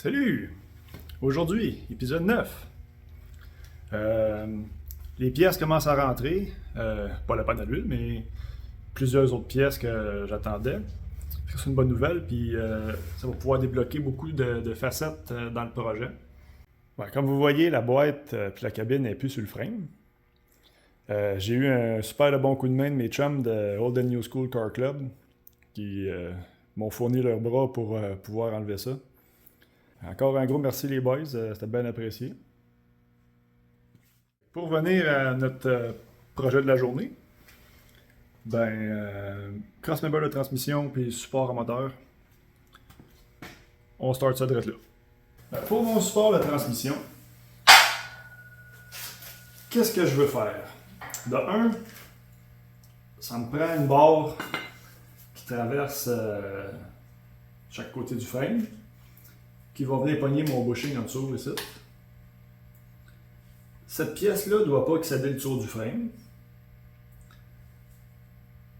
Salut! Aujourd'hui, épisode 9. Les pièces commencent à rentrer. Pas la panne à l'huile, mais plusieurs autres pièces que j'attendais. C'est une bonne nouvelle, puis ça va pouvoir débloquer beaucoup de facettes dans le projet. Ouais, comme vous voyez, la boîte puis la cabine n'est plus sur le frame. J'ai eu un super bon coup de main de mes chums de Old and New School Car Club qui m'ont fourni leurs bras pour pouvoir enlever ça. Encore un gros merci les boys, c'était bien apprécié. Pour revenir à notre projet de la journée, cross-member de transmission puis support à moteur, on start ça direct là. Pour mon support de transmission, qu'est-ce que je veux faire? De un, ça me prend une barre qui traverse chaque côté du frame, qui va venir pogner mon bushing en dessous ici. Cette pièce-là ne doit pas excéder le tour du frame.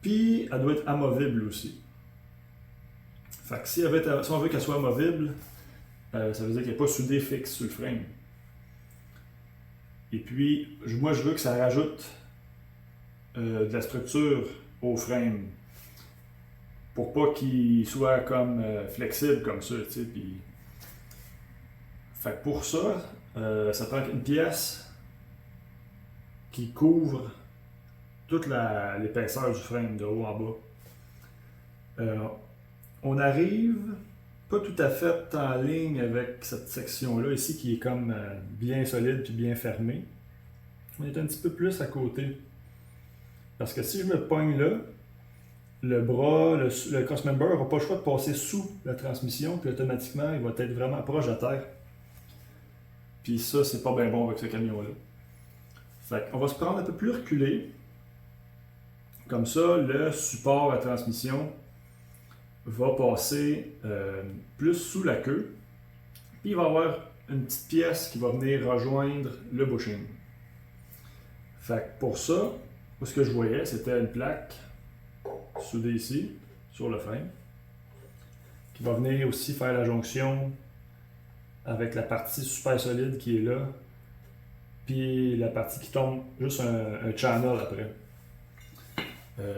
Puis, elle doit être amovible aussi. Fait que si on veut qu'elle soit amovible, ça veut dire qu'elle n'est pas soudée fixe sur le frame. Et puis, moi, je veux que ça rajoute de la structure au frame. Pour pas qu'il soit comme flexible comme ça, tu sais. Puis... Fait que pour ça, ça prend une pièce qui couvre toute l'épaisseur du frame de haut en bas. On arrive pas tout à fait en ligne avec cette section-là ici qui est comme bien solide puis bien fermée. On est un petit peu plus à côté. Parce que si je me pogne là, le bras, le crossmember n'aura pas le choix de passer sous la transmission, puis automatiquement il va être vraiment proche de terre. Puis ça, c'est pas bien bon avec ce camion-là. Fait qu'on va se prendre un peu plus reculé. Comme ça, le support à transmission va passer plus sous la queue. Puis il va y avoir une petite pièce qui va venir rejoindre le bushing. Fait que pour ça, ce que je voyais, c'était une plaque soudée ici, sur le frame, qui va venir aussi faire la jonction avec la partie super solide qui est là, puis la partie qui tombe juste un channel après.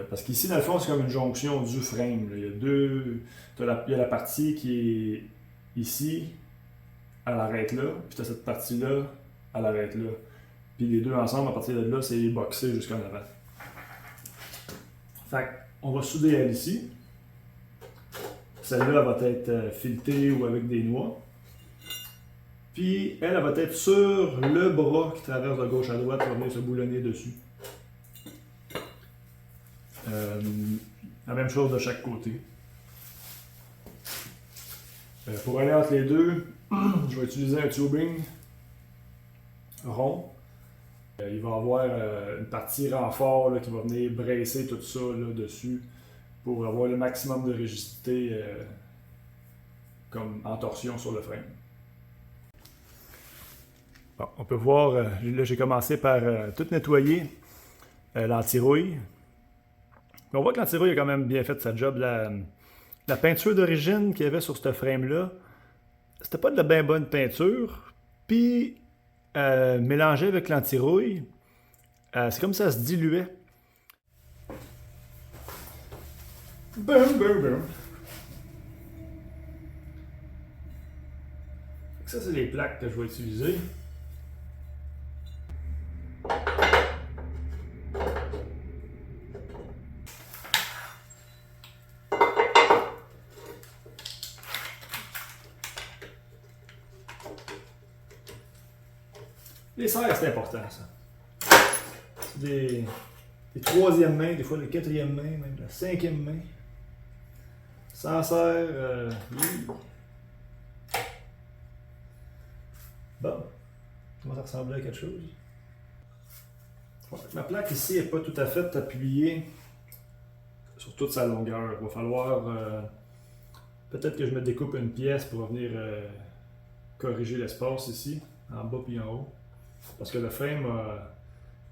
Parce qu'ici, dans le fond, c'est comme une jonction du frame. Là. Il y a la partie qui est ici, elle arrête là, puis tu as cette partie-là, elle arrête là. Puis les deux ensemble, à partir de là, c'est boxé jusqu'en avant. Fait qu'on va souder elle ici. Celle-là va être filetée ou avec des noix. Puis elle va être sur le bras qui traverse de gauche à droite pour venir se boulonner dessus. La même chose de chaque côté. Pour aller entre les deux, je vais utiliser un tubing rond. Il va y avoir une partie renfort là, qui va venir brasser tout ça là, dessus pour avoir le maximum de rigidité comme en torsion sur le frame. Bon, on peut voir, là j'ai commencé par tout nettoyer l'anti-rouille. On voit que l'anti-rouille a quand même bien fait sa job. La peinture d'origine qu'il y avait sur ce frame-là, c'était pas de la bien bonne peinture. Puis, mélangé avec l'anti-rouille, c'est comme ça se diluait. Boum, boum, boum. Ça, c'est les plaques que je vais utiliser. Les serres, c'est important, ça. C'est des troisième mains, des fois les quatrième mains, même la cinquième main. Sans serre, Bon, comment ça ressembler à quelque chose? Ouais, ma plaque ici n'est pas tout à fait appuyée sur toute sa longueur. Il va falloir peut-être que je me découpe une pièce pour venir corriger l'espace ici, en bas puis en haut. Parce que le frame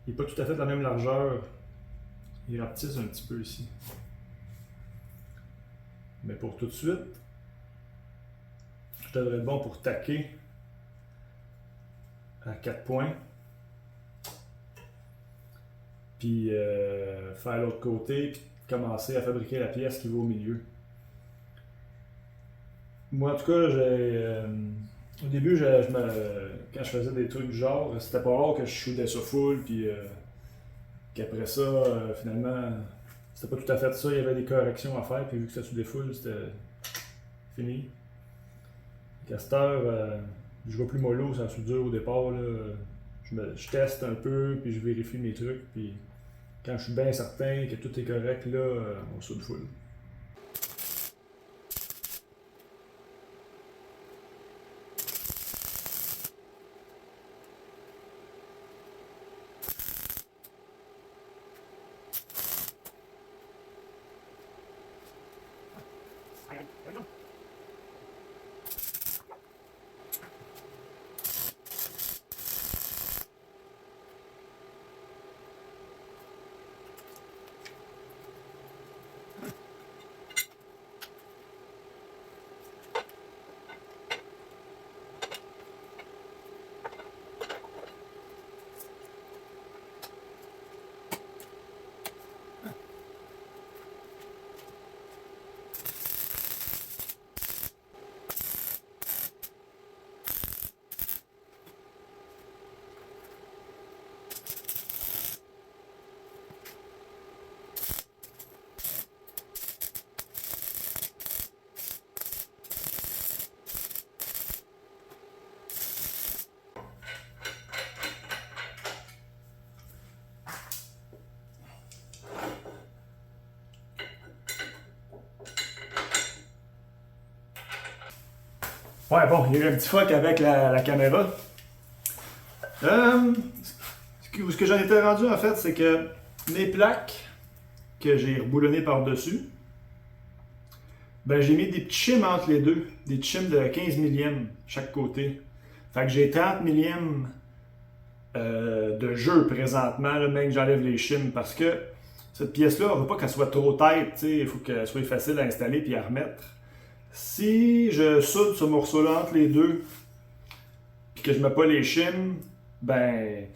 n'est pas tout à fait de la même largeur. Il rapetisse un petit peu ici. Mais pour tout de suite, je devrais être bon pour taquer à 4 points. Puis faire l'autre côté, puis commencer à fabriquer la pièce qui va au milieu. Moi, en tout cas, au début, quand je faisais des trucs du genre, c'était pas rare que je shootais ça full, puis qu'après ça, finalement, c'était pas tout à fait ça. Il y avait des corrections à faire, puis vu que c'était sous des full, c'était fini. À cette heure, je vais plus mollo, ça soudure au départ. Là, je teste un peu, puis je vérifie mes trucs, puis quand je suis bien certain que tout est correct, là, on soude full. Ouais, bon, il y a eu un petit fuck avec la caméra. Ce que j'en étais rendu, en fait, c'est que mes plaques que j'ai reboulonnées par-dessus, ben j'ai mis des petits shims entre les deux. Des petits shims de 15 millièmes chaque côté. Fait que j'ai 30 millièmes de jeu présentement, là, même que j'enlève les shims, parce que cette pièce-là, on ne veut pas qu'elle soit trop tight, il faut qu'elle soit facile à installer et à remettre. Si je soude ce morceau-là entre les deux, puis que je mets pas les shims, ben,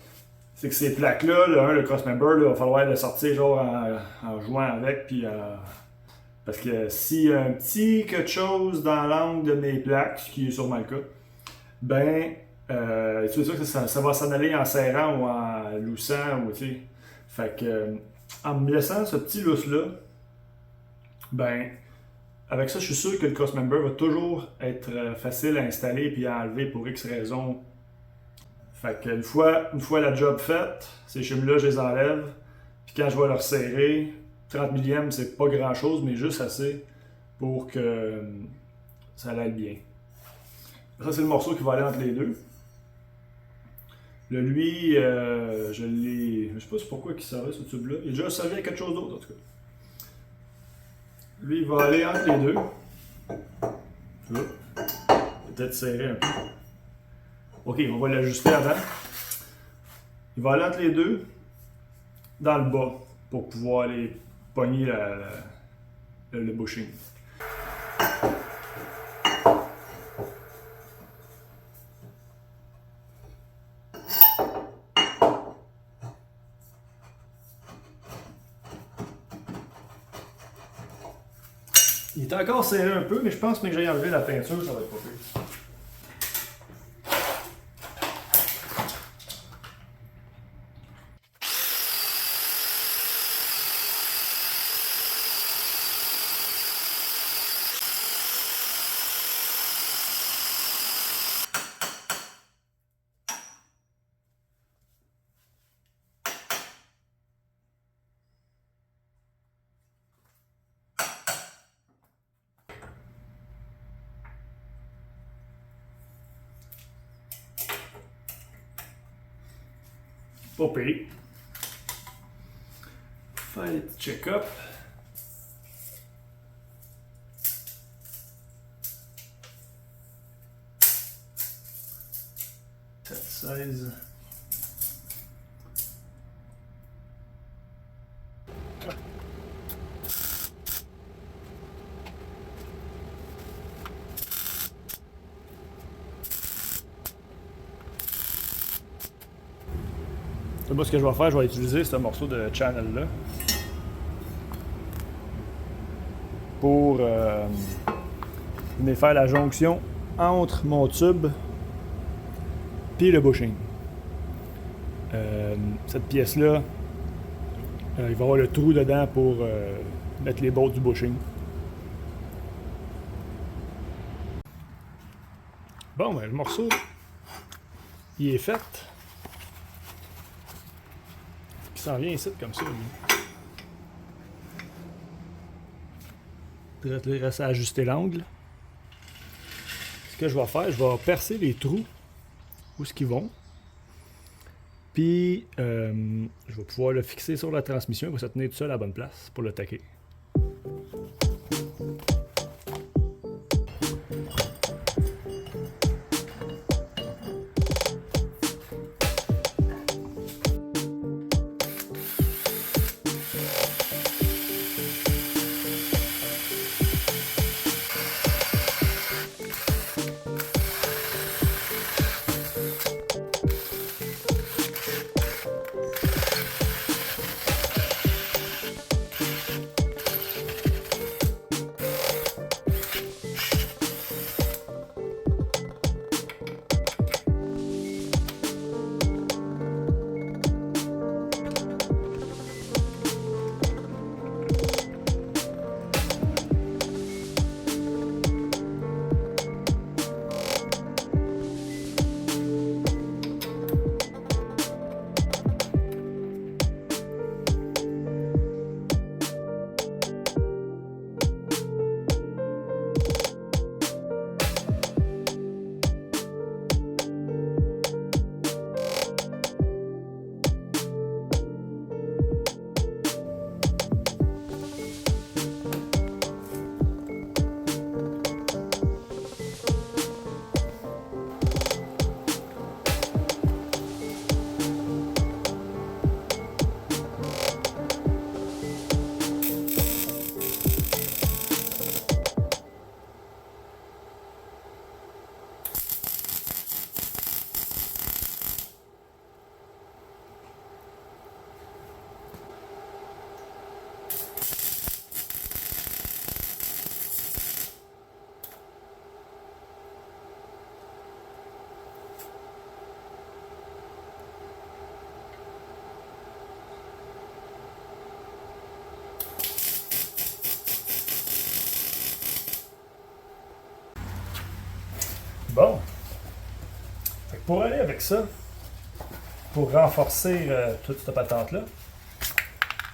c'est que ces plaques-là, le crossmember, il va falloir le sortir genre en jouant avec, puis parce que s'il y a un petit quelque chose dans l'angle de mes plaques, ce qui est sûrement le cas, ben, c'est sûr que ça va s'en aller en serrant ou en loussant, ou tu sais. Fait que, en me laissant ce petit lousse-là, ben, avec ça, je suis sûr que le crossmember va toujours être facile à installer et à enlever pour X raisons. Fait qu'une fois la job faite, ces shims-là, je les enlève. Puis quand je vais le resserrer, 30 millièmes, c'est pas grand-chose, mais juste assez pour que ça aille bien. Ça, c'est le morceau qui va aller entre les deux. Le lui, je l'ai... Je sais pas pourquoi il servait ce tube-là. Il a déjà servi à quelque chose d'autre, en tout cas. Lui, il va aller entre les deux. Peut-être serrer un peu. Ok, on va l'ajuster avant. Il va aller entre les deux, dans le bas, pour pouvoir aller pogner le bushing. Il est encore serré un peu, mais je pense que j'ai enlevé la peinture, ça va être pas pire. Pas pire. Faire les petits check-up. Cette 16. Moi, ce que je vais faire, je vais utiliser ce morceau de channel-là pour venir faire la jonction entre mon tube et le bushing. Cette pièce-là, il va y avoir le trou dedans pour mettre les bolts du bushing. Bon, ben, le morceau, il est fait. Il s'en vient ici comme ça, lui. Il reste à ajuster l'angle. Ce que je vais faire, je vais percer les trous où est-ce qu'ils vont. Puis, je vais pouvoir le fixer sur la transmission. Il va se tenir tout seul à la bonne place pour le taquer. Bon. Fait que pour aller avec ça, pour renforcer toute cette patente-là,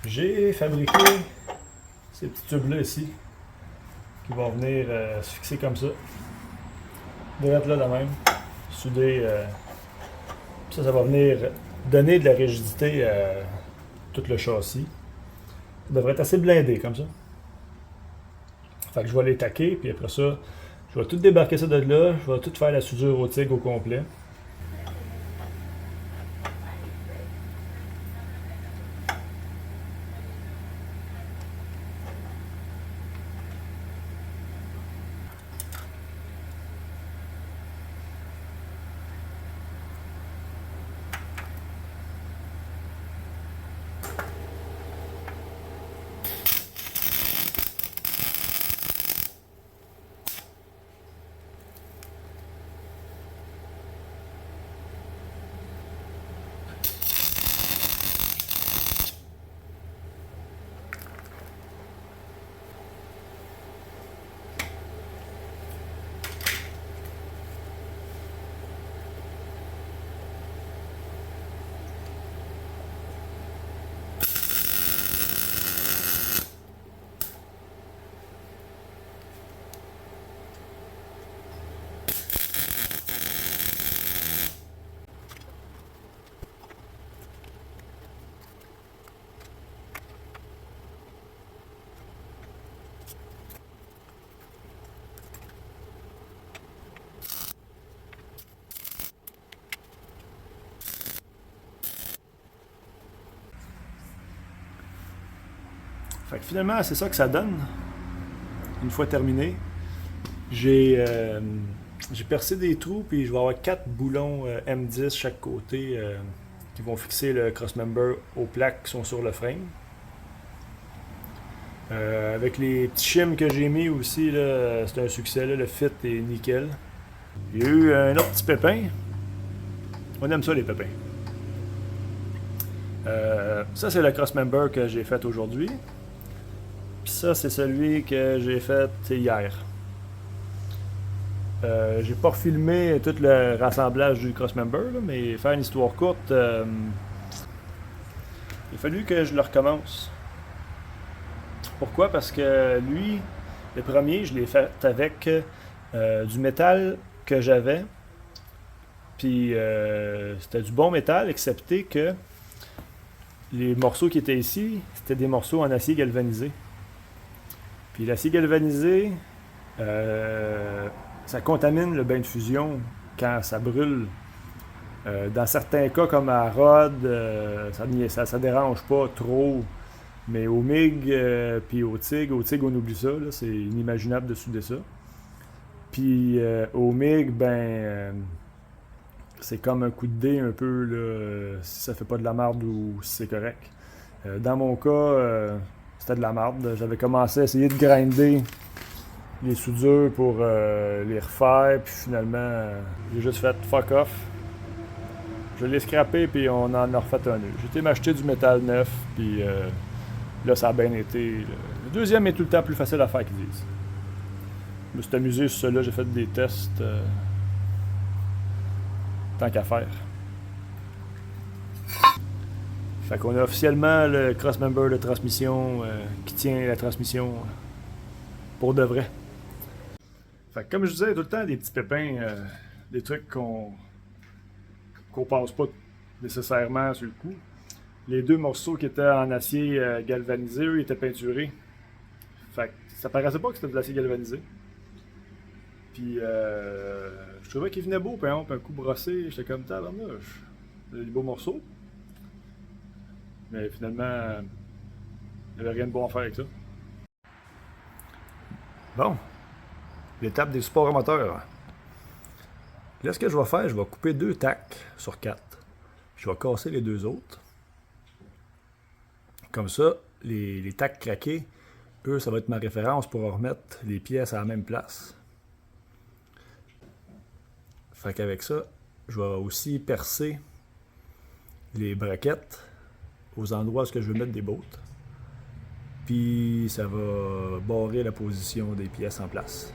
j'ai fabriqué ces petits tubes-là ici qui vont venir se fixer comme ça. Direct là de même. Soudé. Ça va venir donner de la rigidité à tout le châssis. Ça devrait être assez blindé comme ça. Fait que je vais les taquer, puis après ça, je vais tout débarquer ça de là. Je vais tout faire la soudure au tigre au complet. Fait que finalement, c'est ça que ça donne. Une fois terminé, j'ai percé des trous, puis je vais avoir 4 boulons M10 chaque côté qui vont fixer le crossmember aux plaques qui sont sur le frame. Avec les petits shims que j'ai mis aussi, c'est un succès, là, le fit est nickel. Il y a eu un autre petit pépin. On aime ça les pépins. Ça c'est le crossmember que j'ai fait aujourd'hui. Puis ça c'est celui que j'ai fait hier. J'ai pas refilmé tout le rassemblage du crossmember, mais faire une histoire courte, il a fallu que je le recommence. Pourquoi? Parce que lui, le premier, je l'ai fait avec du métal que j'avais. Puis c'était du bon métal, excepté que les morceaux qui étaient ici, c'était des morceaux en acier galvanisé. Puis l'acier galvanisé, ça contamine le bain de fusion quand ça brûle. Dans certains cas, comme à Rod, ça dérange pas trop. Mais au MIG puis au TIG, on oublie ça, là, c'est inimaginable de souder ça. Puis au MIG, c'est comme un coup de dé un peu, là, si ça fait pas de la marde ou si c'est correct. Dans mon cas, c'était de la marde. J'avais commencé à essayer de grinder les soudures pour les refaire, puis finalement, j'ai juste fait fuck off. Je l'ai scrappé, puis on en a refait un nœud. J'ai été m'acheter du métal neuf, puis là, ça a bien été. Le deuxième est tout le temps plus facile à faire qu'ils disent. Je me suis amusé sur cela, j'ai fait des tests tant qu'à faire. Fait qu'on a officiellement le crossmember de transmission qui tient la transmission pour de vrai. Fait que comme je disais, tout le temps des petits pépins, des trucs qu'on passe pas nécessairement sur le coup. Les deux morceaux qui étaient en acier galvanisé, eux, ils étaient peinturés. Fait que ça paraissait pas que c'était de l'acier galvanisé. Puis je trouvais qu'il venait beau, puis un coup brossé, j'étais comme tabarnouche. Des beaux morceaux. Mais finalement, il n'y avait rien de bon à faire avec ça. Bon, l'étape des supports moteurs. Là, ce que je vais faire, je vais couper 2 tacks sur 4. Je vais casser les 2 autres. Comme ça, les tacks craqués, eux, ça va être ma référence pour remettre les pièces à la même place. Fait qu'avec ça, je vais aussi percer les braquettes aux endroits où je veux mettre des bolts. Puis ça va barrer la position des pièces en place.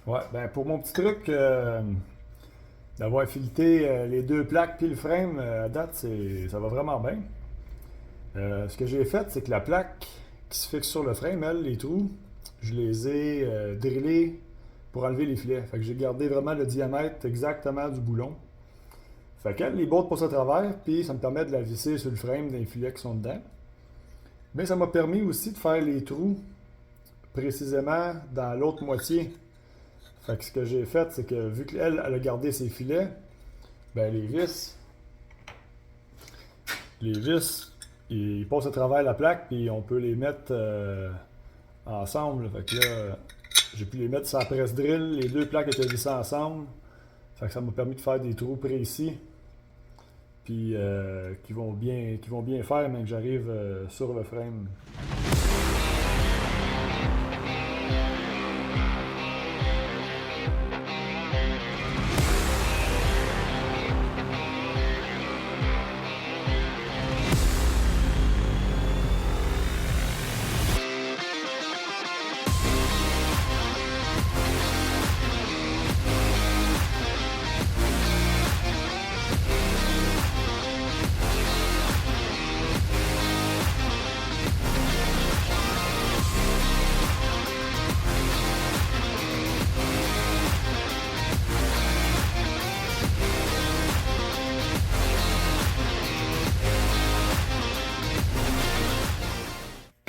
Ouais, ben pour mon petit truc, d'avoir fileté les 2 plaques puis le frame, à date, ça va vraiment bien. Ce que j'ai fait, c'est que la plaque qui se fixe sur le frame, elle, les trous, je les ai drillés pour enlever les filets. Fait que j'ai gardé vraiment le diamètre exactement du boulon. Fait qu'elle, les bottes passent à travers, puis ça me permet de la visser sur le frame des filets qui sont dedans. Mais ça m'a permis aussi de faire les trous précisément dans l'autre moitié. Fait que ce que j'ai fait, c'est que vu qu'elle a gardé ses filets, Ben les vis, ils passent à travers la plaque, puis on peut les mettre ensemble. Fait que là, j'ai pu les mettre sur la presse drill. Les deux plaques étaient vissées ensemble. Fait que ça m'a permis de faire des trous précis. Puis qui vont bien faire, même que j'arrive sur le frame.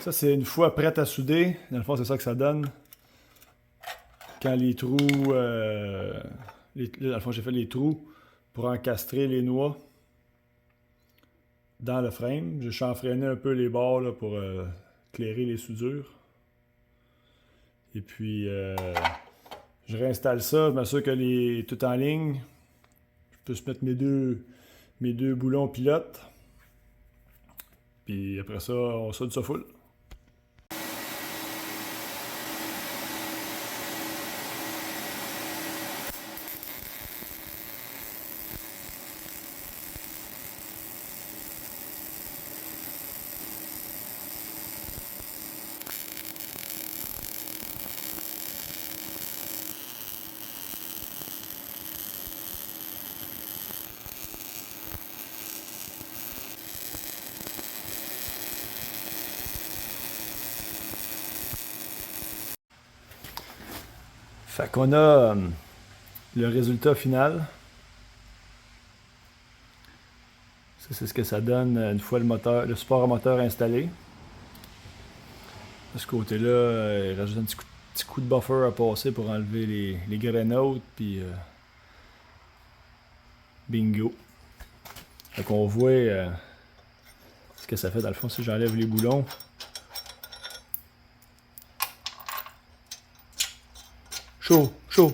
Ça, c'est une fois prête à souder. Dans le fond, c'est ça que ça donne. Quand les trous... dans le fond, j'ai fait les trous pour encastrer les noix dans le frame. J'ai chanfreiné un peu les bords là, pour éclairer les soudures. Et puis, je réinstalle ça. Je m'assure que les tout en ligne. Je peux se mettre mes deux boulons pilotes. Puis après ça, on soude ça full. Fait qu'on a le résultat final. Ça, c'est ce que ça donne une fois le support à moteur installé. De ce côté-là, il rajoute un petit coup de buffer à passer pour enlever les grainotes, puis bingo. Fait qu'on voit ce que ça fait dans le fond si j'enlève les boulons. Chaud, chaud.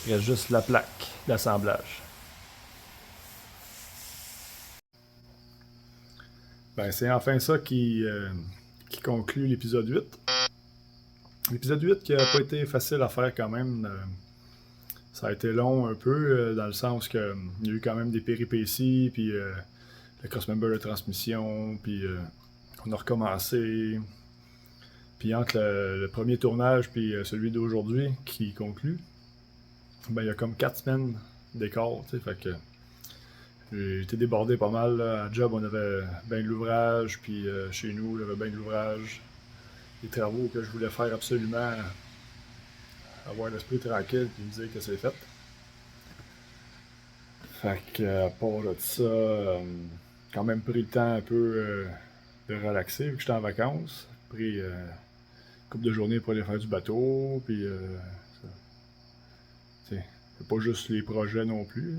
Il reste juste la plaque d'assemblage. Ben, c'est enfin ça qui conclut l'épisode 8. L'épisode 8 qui n'a pas été facile à faire quand même. Ça a été long un peu, dans le sens qu'il y a eu quand même des péripéties, puis le crossmember de transmission, puis on a recommencé. Puis entre le premier tournage puis celui d'aujourd'hui qui conclut, ben il y a comme 4 semaines d'écart, tu sais, fait que j'ai été débordé pas mal. Là. À job, on avait bien de l'ouvrage, puis chez nous, il y avait bien de l'ouvrage. Des travaux que je voulais faire absolument, avoir l'esprit tranquille, puis me dire que c'est fait. Fait que, à part de ça, quand même pris le temps un peu de relaxer, vu que j'étais en vacances. Pris une couple de journées pour aller faire du bateau, puis c'est pas juste les projets non plus.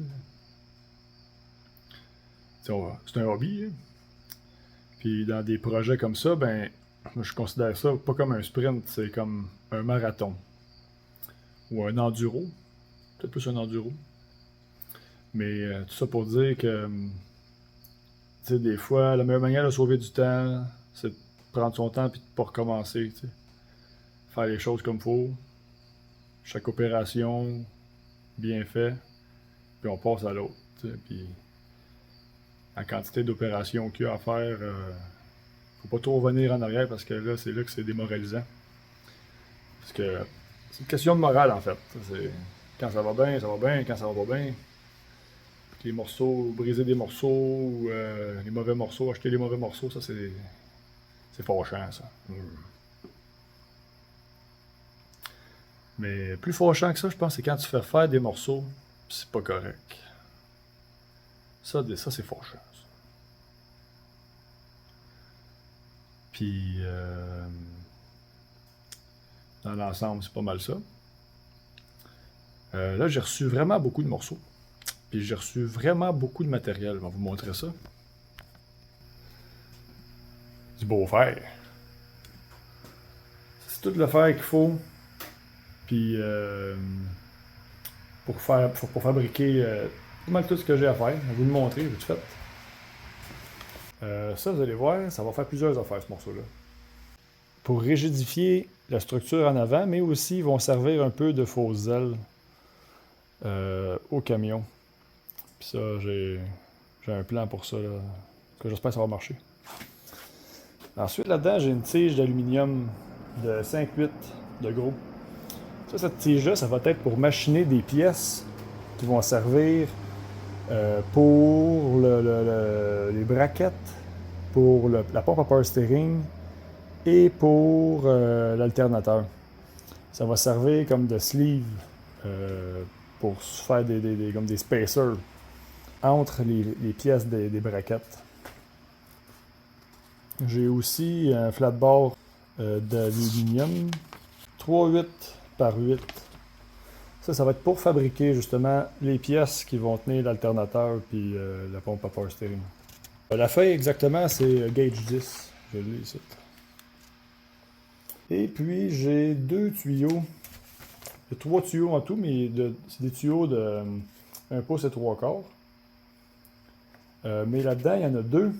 C'est un hobby. Hein. Puis dans des projets comme ça, ben, moi, je considère ça pas comme un sprint, c'est comme un marathon. Ou un enduro. Peut-être plus un enduro. Mais tout ça pour dire que, tu sais, des fois, la meilleure manière de sauver du temps, c'est de prendre son temps puis de pas recommencer, tu sais. Faire les choses comme il faut. Chaque opération, bien fait. Puis on passe à l'autre, tu sais. Puis la quantité d'opérations qu'il y a à faire, faut pas trop revenir en arrière parce que là, c'est là que c'est démoralisant. Parce que c'est une question de morale, en fait. C'est, quand ça va bien, ça va bien. Quand ça va pas bien, les morceaux, briser des morceaux, ou les mauvais morceaux, acheter les mauvais morceaux, ça c'est fâchant, ça. Mais plus fâchant que ça, je pense, c'est quand tu fais faire des morceaux, pis c'est pas correct. Ça c'est fort cher. Puis, dans l'ensemble, c'est pas mal ça. Là, j'ai reçu vraiment beaucoup de morceaux. Puis j'ai reçu vraiment beaucoup de matériel. Je vais vous montrer ça. Du beau fer. C'est tout le fer qu'il faut. Puis pour fabriquer pas mal tout ce que j'ai à faire. Je vais vous le montrer, j'ai tout fait. Ça, vous allez voir, ça va faire plusieurs affaires, ce morceau-là. Pour rigidifier la structure en avant, mais aussi ils vont servir un peu de fausses ailes au camion. Puis ça, j'ai un plan pour ça, là, que j'espère que ça va marcher. Ensuite, là-dedans, j'ai une tige d'aluminium de 5,8 de gros. Ça, cette tige-là, ça va être pour machiner des pièces qui vont servir pour les braquettes, pour la pompe à power steering et pour l'alternateur. Ça va servir comme de sleeve pour faire comme des spacers entre les pièces des braquettes. J'ai aussi un flat bar d'aluminium 3,8 par 8. Ça va être pour fabriquer justement les pièces qui vont tenir l'alternateur puis la pompe à power steering. La feuille exactement, c'est gauge 10. Je l'ai ici. Et puis j'ai 2 tuyaux. Il y a 3 tuyaux en tout, mais c'est des tuyaux de 1 pouce et 3 quarts. Mais là-dedans, il y en a 2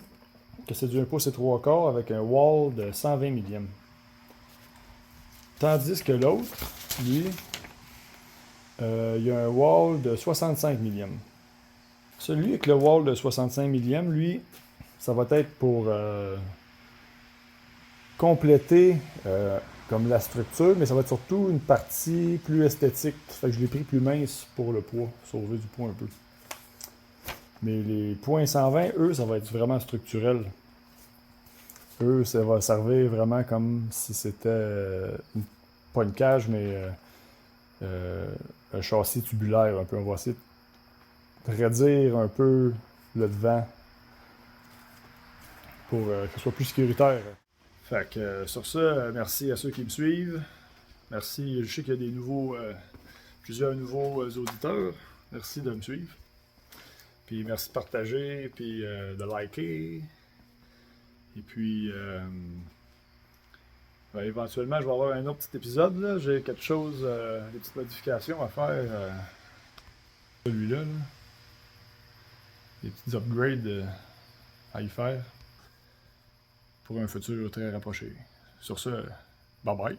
que c'est du 1 pouce et 3 quarts avec un wall de 120 millième. Tandis que l'autre, lui, il y a un wall de 65 millième. Celui avec le wall de 65 millième, lui, ça va être pour compléter comme la structure, mais ça va être surtout une partie plus esthétique. Fait que je l'ai pris plus mince pour le poids, sauver du poids un peu. Mais les points 120, eux, ça va être vraiment structurel. Eux, ça va servir vraiment comme si c'était pas une cage, mais un châssis tubulaire un peu. On va essayer de raidir un peu le devant pour que ce soit plus sécuritaire. Fait que sur ça, merci à ceux qui me suivent. Merci, je sais qu'il y a des nouveaux, plusieurs nouveaux auditeurs. Merci de me suivre. Puis merci de partager, puis de liker. Et puis, éventuellement, je vais avoir un autre petit épisode. Là. J'ai quelque chose, des petites modifications à faire. Celui-là. Là. Des petits upgrades à y faire. Pour un futur très rapproché. Sur ce, bye bye.